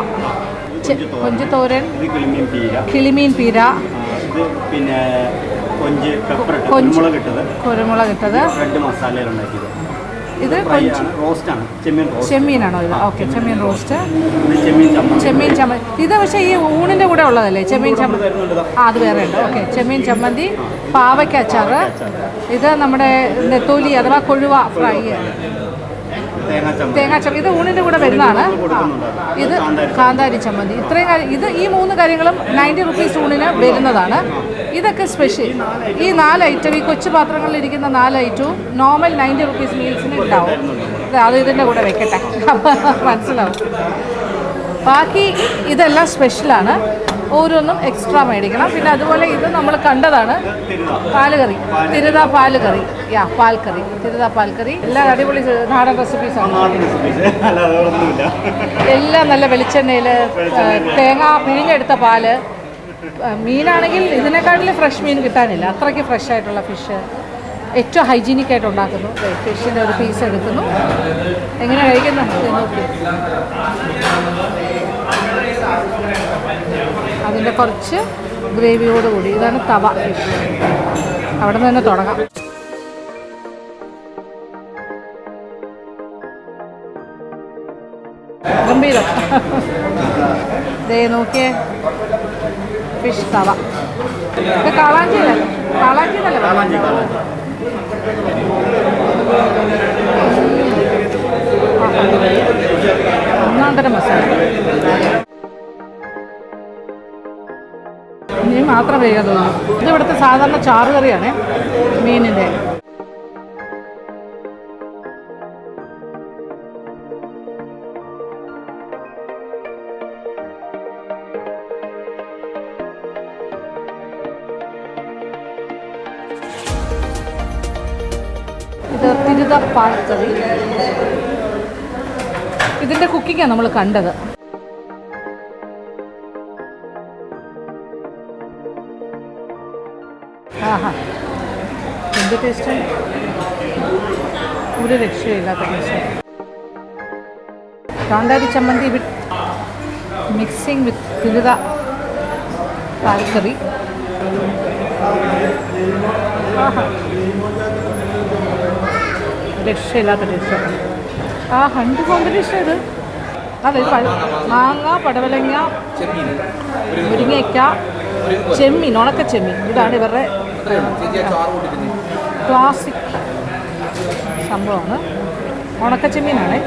കൊഞ്ചുതോരൻ, കിളിമീൻ പീര, പിന്നെ കുരുമുളക് ഇട്ടത്, ഇത് ചെമ്മീനാണോ ഇത്? ഓക്കെ, ചെമ്മീൻ റോസ്റ്റ്, ചെമ്മീൻ ചമ്മന്തി. ഇത് പക്ഷേ ഈ ഊണിൻ്റെ കൂടെ ഉള്ളതല്ലേ ചെമ്മീൻ ചമ്മന്തി? അത് വേറെ ഉണ്ട്. ഓക്കെ, ചെമ്മീൻ ചമ്മന്തി, പാവയ്ക്ക അച്ചാറ്, ഇത് നമ്മുടെ നെത്തോലി അഥവാ കൊഴുവ ഫ്രൈ, തേങ്ങാ ചമ്മന്തി. ഇത് ഊണിൻ്റെ കൂടെ വരുന്നതാണ്. ഇത് കാന്താരി ചമ്മന്തി. ഇത് ഈ 3 കാര്യങ്ങളും 90 റുപ്പീസ് ഊണിന് വരുന്നതാണ്. ഇതൊക്കെ സ്പെഷ്യൽ. ഈ 4 ഐറ്റം, ഈ കൊച്ചു പാത്രങ്ങളിലിരിക്കുന്ന 4 ഐറ്റവും നോർമൽ 90 റുപ്പീസ് മീൽസിന് ഉണ്ടാവും. അത് ഇതിൻ്റെ കൂടെ വെക്കട്ടെ, മനസ്സിലാവും. ബാക്കി ഇതെല്ലാം സ്പെഷ്യലാണ്. ഓരോന്നും എക്സ്ട്രാ മേടിക്കണം. പിന്നെ അതുപോലെ ഇത് നമ്മൾ കണ്ടതാണ് പാലുകറി, തിരുത പാലുകറി, പാൽക്കറി, തിരുത പാൽക്കറി. എല്ലാം അടിപൊളി നാടൻ റെസിപ്പീസാണ്. എല്ലാം നല്ല വെളിച്ചെണ്ണയിൽ തേങ്ങ പിഴിഞ്ഞെടുത്ത പാല്. മീനാണെങ്കിൽ ഇതിനെക്കാട്ടിലും ഫ്രഷ് മീൻ കിട്ടാനില്ല, അത്രയ്ക്ക് ഫ്രഷ് ആയിട്ടുള്ള ഫിഷ്. ഏറ്റവും ഹൈജീനിക് ആയിട്ട് ഉണ്ടാക്കുന്നു. ഫിഷിൻ്റെ ഒരു പീസ് എടുക്കുന്നു. എങ്ങനെ കഴിക്കുന്നു നോക്കി. അതിൻ്റെ കുറച്ച് ഗ്രേവിയോടുകൂടി. ഇതാണ് തവ ഫിഷ്. അവിടെ നിന്ന് തന്നെ തുടങ്ങാം. ഗംഭീരം. ദേ നോക്കിയേ, ഫിഷ് തവ. ഇത് കാളാഞ്ചിയല്ലേ? കാളാഞ്ചിന്നല്ലേ പറഞ്ഞത്? ഒന്നാന്തര മസാല. ഇനി മാത്രം വേഗം തോന്നുന്നു. ഇത് ഇവിടുത്തെ സാധാരണ ചാറ് കറിയാണ് മീനിൻ്റെ. ഇത് തിരുത പാൽക്കറി. ഇതിൻ്റെ കുക്കിങ്ങാണ് നമ്മൾ കണ്ടത്. ആഹാ, എന്ത് ടേസ്റ്റ്! ഒരു രക്ഷയില്ലാത്ത ടേസ്റ്റ്. കാന്താരി ചമ്മന്തി വിത്ത് മിക്സിങ് വിത്ത് തിരുത പാൽക്കറി. ആഹാ, രക്ഷയില്ലാത്ത ടേസ്റ്റാണ്. ആ ഹണ്ട് കോമ്പിനേഷൻ ഇത്. അതെ, മാങ്ങ, പടവലങ്ങ, മുരിങ്ങയ്ക്ക, ചെമ്മീൻ, ഉണക്ക ചെമ്മീൻ. ഇതാണ് ഇവരുടെ ക്ലാസിക് സംഭവമാണ്. ഉണക്ക ചെമ്മീനാണ്.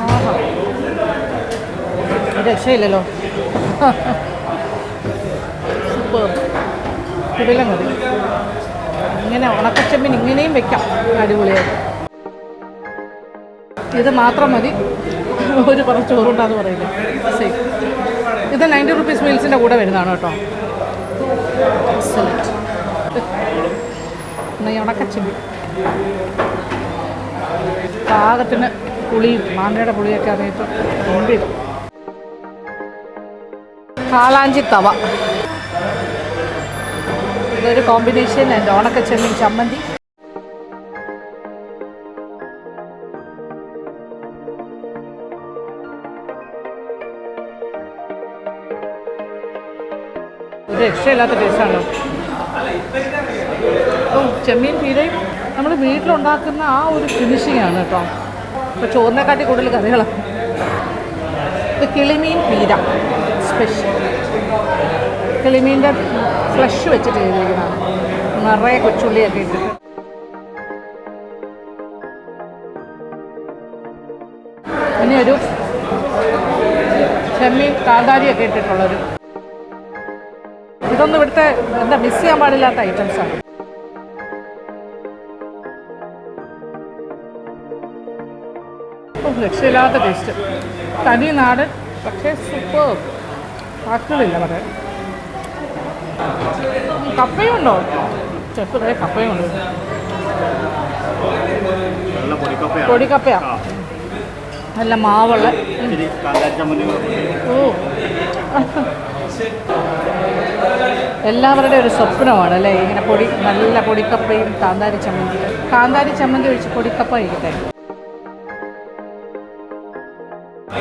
ആഹാ, രക്ഷയില്ലല്ലോ. സൂപ്പർ. കിടിലം മതി. ഇങ്ങനെ ഉണക്കച്ചെമ്മീൻ ഇങ്ങനെയും വെക്കാം, അടിപൊളിയായിട്ട്. ഇത് മാത്രം മതി, ഒരു കുറച്ച് ചോറുണ്ടാന്ന് പറയില്ല. സെയിം. ഇത് 90 റുപ്പീസ് മീൽസിൻ്റെ കൂടെ വരുന്നതാണ് കേട്ടോ. എക്സലൻറ്റ്. എന്നാൽ ഉണക്കച്ചെമ്മീൻ പാകത്തിന് പുളിയും മാങ്ങയുടെ പുളിയൊക്കെ അറിയിട്ട് കൊണ്ടിടും. കാളാഞ്ചി തവ. ഇതൊരു കോമ്പിനേഷൻ. എൻ്റെ ഉണക്കച്ചെമ്മീൻ ചമ്മന്തി. ഒരു രക്ഷയില്ലാത്ത ടേസ്റ്റാണല്ലോ. ചെമ്മീൻ പീരയും നമ്മൾ വീട്ടിലുണ്ടാക്കുന്ന ആ ഒരു ഫിനിഷിംഗ് ആണ് കേട്ടോ. ഇപ്പോൾ ചോറിനെക്കാട്ടി കൂടുതൽ കറികളാണ്. ഇത് കിളിമീൻ പീര സ്പെഷ്യൽ. കിളിമീൻ്റെ ഫ്ലഷ് വെച്ചിട്ട് ചെയ്തിരിക്കുന്നതാണ്. നിറയെ കൊച്ചുള്ളിയൊക്കെ ഇട്ടിട്ട്. ഇനി ഒരു ചെമ്മീൻ കാന്താരിയൊക്കെ ഇട്ടിട്ടുള്ളൊരു. ഇതൊന്നും ഇവിടുത്തെ എന്താ മിസ് ചെയ്യാൻ പാടില്ലാത്ത ഐറ്റംസാണ്. രക്ഷയില്ലാത്ത ടേസ്റ്റ്. തനി നാടൻ, പക്ഷേ സൂപ്പർ. വാക്കുകളില്ല പറയാൻ. കപ്പയും ഉണ്ടോ? ചെറുതായ കപ്പയും ഉണ്ട്. പൊടിക്കപ്പയാ, നല്ല മാവുള്ള. ഓ, എല്ലാവരുടെയും ഒരു സ്വപ്നമാണ് അല്ലേ ഇങ്ങനെ നല്ല പൊടിക്കപ്പയും കാന്താരി ചമ്മന്തി. കാന്താരി ചമ്മന്തി ഒഴിച്ച് പൊടിക്കപ്പ കഴിക്കട്ടെ.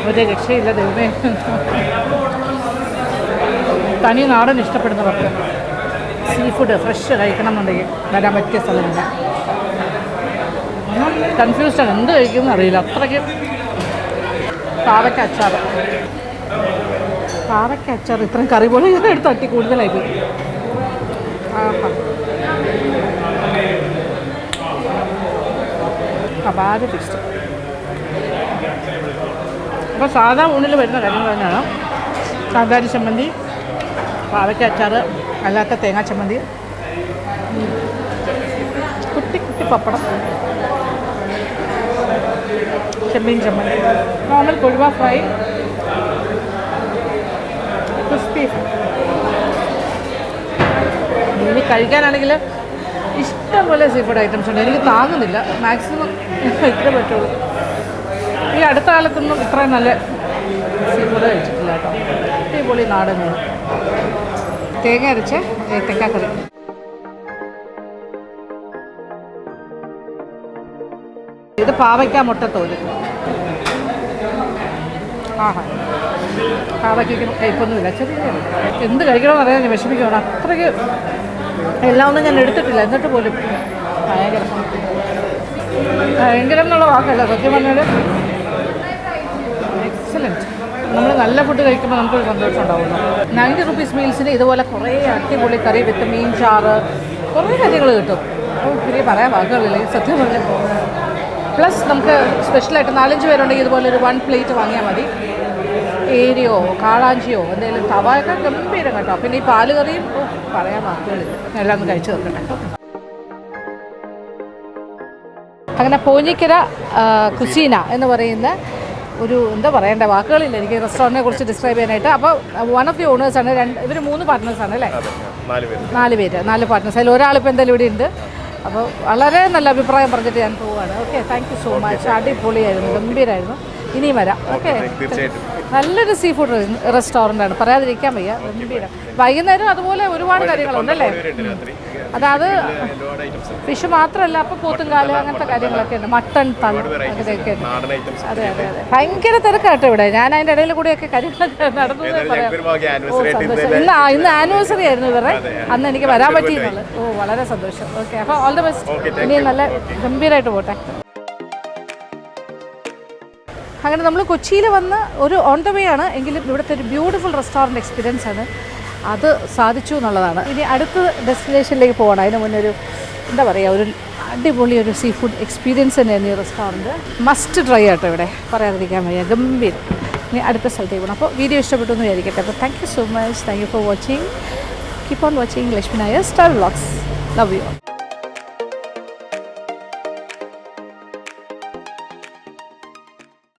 ഒരു രക്ഷയില്ല ദൈവമേ. തനി നാടൻ ഇഷ്ടപ്പെടുന്നവർക്ക് സീ ഫുഡ് ഫ്രഷ് കഴിക്കണം എന്നുണ്ടെങ്കിൽ വരാൻ പറ്റിയ സ്ഥലമില്ല. കൺഫ്യൂസ്ഡാണ്, എന്ത് കഴിക്കുമെന്ന് അറിയില്ല. അത്രയ്ക്ക്. പാവയ്ക്ക അച്ചാർ. പാവയ്ക്ക അച്ചാർ ഇത്രയും കറി പോലെ ഞാൻ എടുത്ത് തട്ടി കൂടുതലായിപ്പോയി. ആഹാ, അപാര ടേസ്റ്റ്. അപ്പോൾ സാധാ ഊണിൽ വരുന്ന കാര്യങ്ങൾ തന്നെയാണ്. കാന്താരി ചമ്മന്തി, പാവയ്ക്ക അച്ചാർ, അല്ലാത്ത തേങ്ങാ ചമ്മന്തി, കുട്ടി കുട്ടി പപ്പടം, ചെമ്മീൻ ചമ്മന്തി, നോർമൽ കൊഴുവ ഫ്രൈ, ക്രിസ്പി. ഇനി കഴിക്കാനാണെങ്കിൽ ഇഷ്ടം പോലെ സീ ഫുഡ് ഐറ്റംസ് ഉണ്ട്. എനിക്ക് താങ്ങുന്നില്ല. മാക്സിമം ഇത്രേ പറ്റുള്ളൂ. ഈ അടുത്ത കാലത്തൊന്നും ഇത്രയും നല്ല സീ ഫുഡ് കഴിച്ചിട്ടില്ല കേട്ടോ. അടിപൊളി നാടൻ. തേങ്ങ അരച്ച് ഏത്തക്കാക്കറി. ഇത് പാവയ്ക്ക മുട്ടത്തോല്. ആഹാ, പാവയ്ക്ക് കയ്പൊന്നുമില്ല, ചെറിയ എന്ത് കഴിക്കണമെന്ന് അറിയാൻ ഞാൻ വിഷമിക്കണം. അത്രയ്ക്ക് എല്ലാം ഒന്നും ഞാൻ എടുത്തിട്ടില്ല, എന്നിട്ട് പോലും ഭയങ്കരം എന്നുള്ള വാക്കല്ല, സത്യം പറഞ്ഞാൽ എക്സലൻറ്റ്. നമ്മൾ നല്ല ഫുഡ് കഴിക്കുമ്പോൾ നമുക്കൊരു സന്തോഷം ഉണ്ടാവുന്നു. 90 റുപ്പീസ് മീൽസിന് ഇതുപോലെ കുറേ അടിപൊളി കറി വിത്ത് മീൻ ചാറ് കുറേ കാര്യങ്ങൾ കിട്ടും. പിന്നെ പറയാൻ വാക്കുകളില്ല സത്യം പറഞ്ഞാൽ. പ്ലസ് നമുക്ക് സ്പെഷ്യലായിട്ട് 4-5 പേരുണ്ടെങ്കിൽ ഇതുപോലെ ഒരു 1 പ്ലേറ്റ് വാങ്ങിയാൽ മതി. ഏരിയോ കാളാഞ്ചിയോ എന്തെങ്കിലും തവയൊക്കെ ഗംഭീരം കേട്ടോ. പിന്നെ ഈ പാല് കറിയും പറയാൻ വാക്കുകളില്ല, എല്ലാം ഒന്ന് കഴിച്ചു നോക്കട്ടെ. അങ്ങനെ പോഞ്ഞിക്കര കുസീന എന്ന് പറയുന്ന ഒരു എന്താ പറയേണ്ട വാക്കുകളില്ല എനിക്ക് റെസ്റ്റോറൻറ്റിനെ കുറിച്ച് ഡിസ്ക്രൈബ് ചെയ്യാനായിട്ട്. അപ്പോൾ വൺ ഓഫ് ദി ഓണേഴ്സാണ്. ഇവർ 3 പാർട്ട്നേഴ്സാണ് അല്ലേ? 4 പാർട്ട്നേഴ്സ്. അതിൽ ഒരാളിപ്പോൾ എന്തായാലും ഇവിടെ ഉണ്ട്. അപ്പോൾ വളരെ നല്ല അഭിപ്രായം പറഞ്ഞിട്ട് ഞാൻ പോവുകയാണ്. Okay, thank you so much. അടിപൊളിയായിരുന്നു, ഗംഭീരമായിരുന്നു. ഇനിയും വരാം. ഓക്കെ, നല്ലൊരു സീ ഫുഡ് റെസ്റ്റോറൻ്റാണ്, പറയാതിരിക്കാൻ വയ്യ, ഗംഭീരം. വൈകുന്നേരം അതുപോലെ ഒരുപാട് കാര്യങ്ങളുണ്ടല്ലേ? അതായത് ഫിഷ് മാത്രമല്ല, അപ്പോൾ പോത്തുംകാല് അങ്ങനത്തെ കാര്യങ്ങളൊക്കെ ഉണ്ട്, മട്ടൺ തള അങ്ങനെയൊക്കെ ഉണ്ട്. അതെ അതെ അതെ, ഭയങ്കര തിരക്കാട്ടോ ഇവിടെ. ഞാൻ അതിൻ്റെ ഇടയിൽ കൂടെയൊക്കെ കാര്യങ്ങളൊക്കെ നടന്നു പറയാം. ഇന്ന് ആനിവേഴ്സറി ആയിരുന്നു ഇവരുടെ, അന്ന് എനിക്ക് വരാൻ പറ്റിയെന്നുള്ളത്. വളരെ സന്തോഷം. ഓക്കെ, അപ്പോൾ ഓൾ ദി ബെസ്റ്റ്. ഇനി നല്ല ഗംഭീരമായിട്ട് പോട്ടെ. അങ്ങനെ നമ്മൾ കൊച്ചിയിൽ വന്ന് ഒരു ഓൺ ദ വേ ആണ് എങ്കിലും ഇവിടുത്തെ ഒരു ബ്യൂട്ടിഫുൾ റെസ്റ്റോറൻറ്റ് എക്സ്പീരിയൻസ് ആണ്, അത് സാധിച്ചു എന്നുള്ളതാണ്. ഇനി അടുത്ത ഡെസ്റ്റിനേഷനിലേക്ക് പോകണം. അതിന് മുന്നേ ഒരു എന്താ പറയുക, ഒരു അടിപൊളി ഒരു സീ ഫുഡ് എക്സ്പീരിയൻസ് തന്നെയായിരുന്നു ഈ റെസ്റ്റോറൻറ്റ്. മസ്റ്റ് ട്രൈ ആട്ടോ, ഇവിടെ പറയാതിരിക്കാൻ വയ്യ, ഗംഭീരം. ഇനി അടുത്ത സ്ഥലത്തേക്ക് പോകണം. അപ്പോൾ വീഡിയോ ഇഷ്ടപ്പെട്ടു എന്ന് വിചാരിക്കട്ടെ. അപ്പോൾ thank you so much. Thank you for watching. Keep on watching Lakshmi Nair star vlogs. Love you.